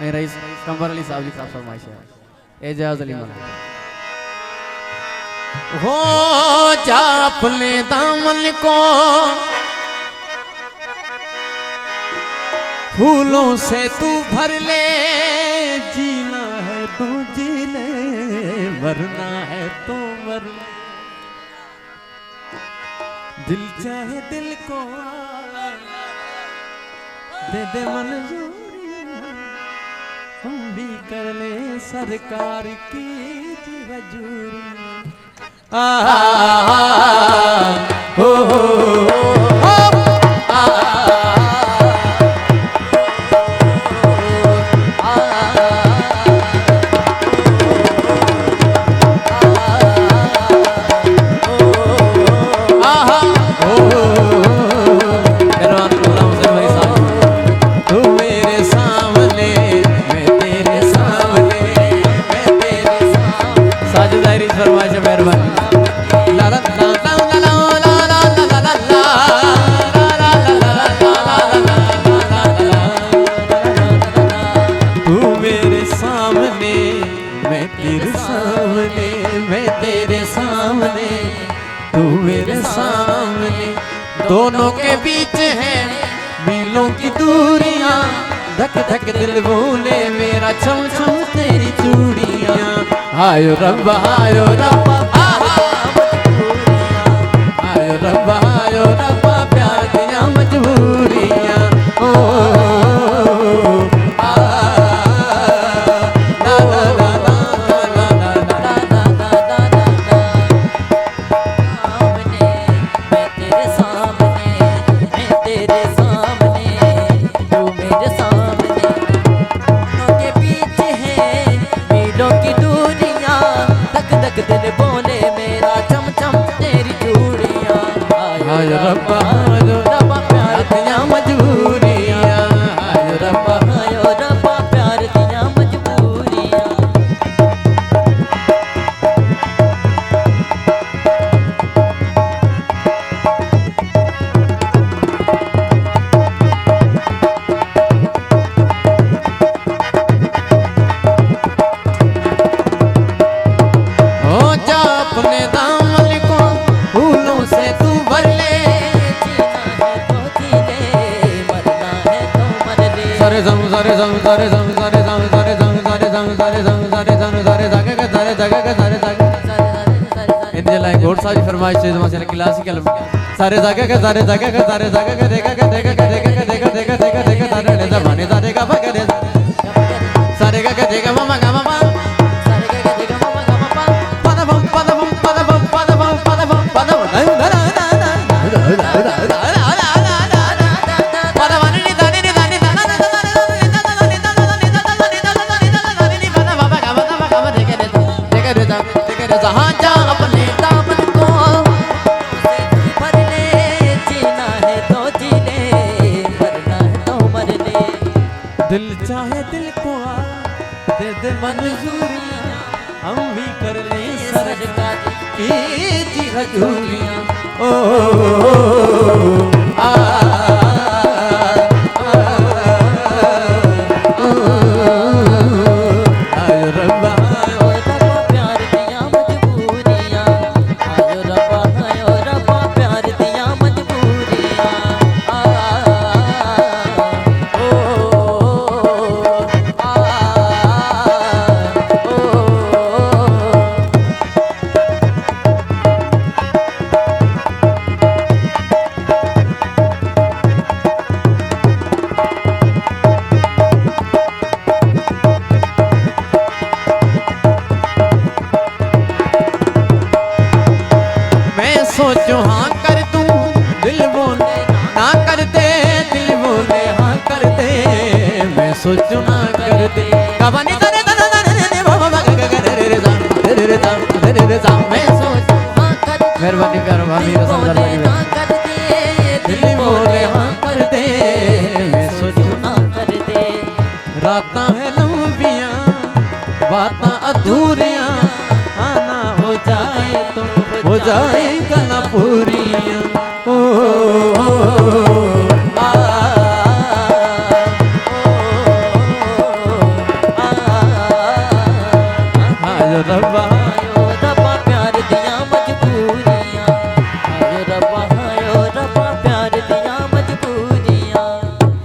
rice Kanwar Ali साहब की फरमाइश है एजाज अली मौला हो जा अपने दामन को फूलों से तू भर ले जीना है तो जी ले मरना है तो मर दिल चाहे दिल को दे दे मंजूरी हम भी कर ले सरकार की हजूरी हो दोनों के बीच है मीलों की दूरियां धक धक दिल बोले मेरा छम छम तेरी चूड़ियां आयो रब्बा आयो रब्बा आयो रब्बा प्यार दिया मजबूरियां ओ सारी फरमाइश से क्लासिकल सारे जागे के सारे जागे के सारे जागे के देखा के देखा के देखा के देखा देखा देखा देखा सारे ने जमाने सारे का पकड़े सारे का के देखा मामा का मामा सारे का के देखा मामा का मामा पदा बम पदा बम पदा बम पदा बम पदा बम पदा बम दिल चाहे दिल को दे दे मंजूरियां हम भी कर ले सरकार की हजूरियां ओ सोचो हाँ कर तू दिल बोले ना कर दे दिल बोले हाँ कर दे मैं सोचो ना कर दे कबानी तने तने तने बाबा मैं सोचो हाँ कर मेहरबानी करो भाभी रसम कर दे दिल बोले हाँ कर दे मैं सोचो ना कर दे रातां है लंबियां बातां अधूरियां आना हो जाए तो हो जाएगा ना पूरियां रब्बा